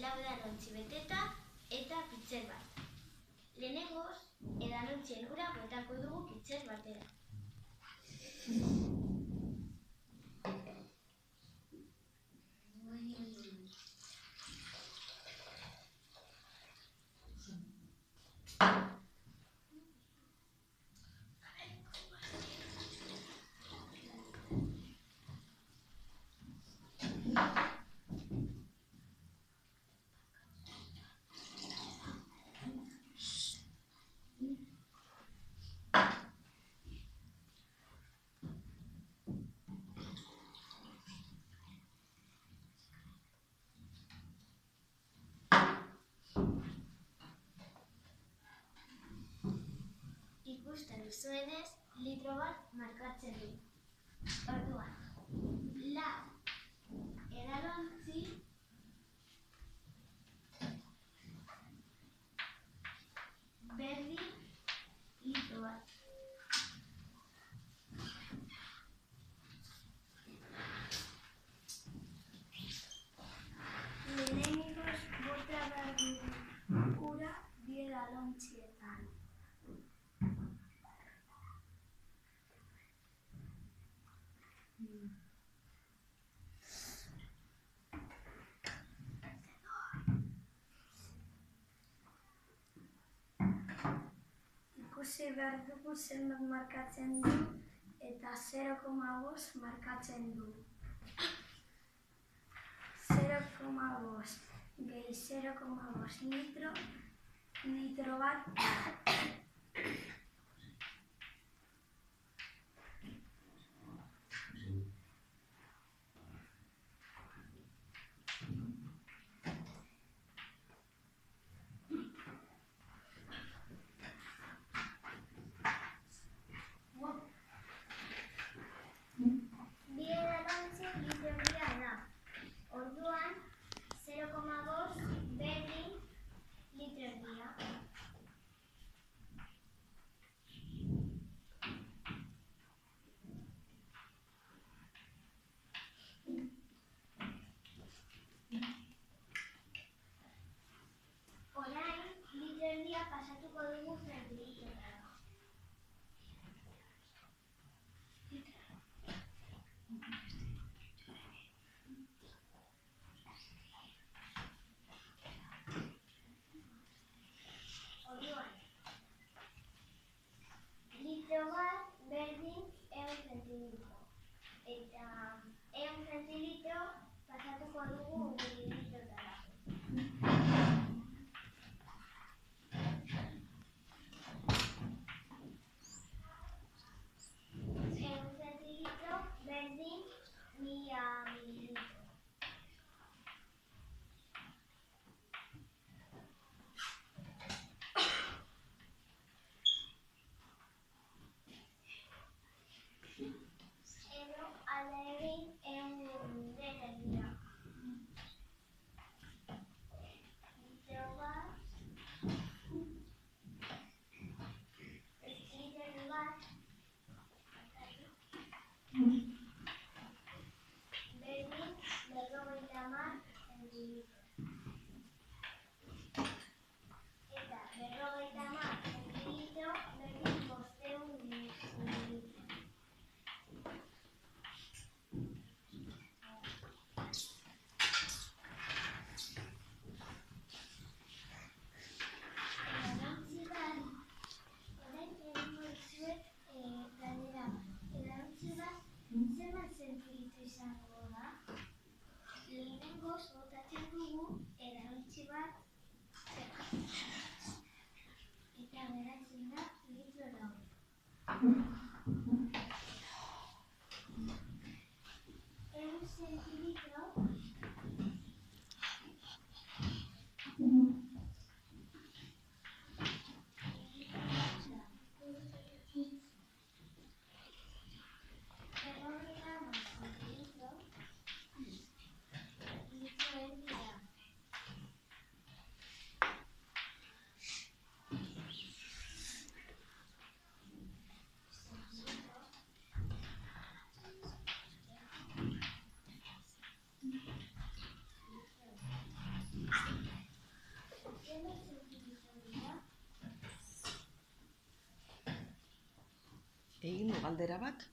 lau edalontzi beteta eta pitzer bat. Lehenengoz, edalontzien ura botako dugu pitzer batera. Ikusten duzuenez, litro bat markatzen du. Orduan, lau edalontzi berdin litro bat. Lehenengoz bota behar dugu ura bi edalontzietan. Ikusi behar dugu zenbat markatzen du eta 0,5 markatzen du. 0,5 gehi 0,5 litro bat. Bi edalontzi litro erdia da. Orduan, 0,5 berdin litro erdia. Orain, litro erdia pasatuko dugu zentilitro. Litro bat berdin 100 zentilitro. Eta 100 zentilitro pasatuko dugu mililitrotara. 100 zentilitro berdin 1000 mililitro. Alde egin 100 dira. Egin du galdera bat.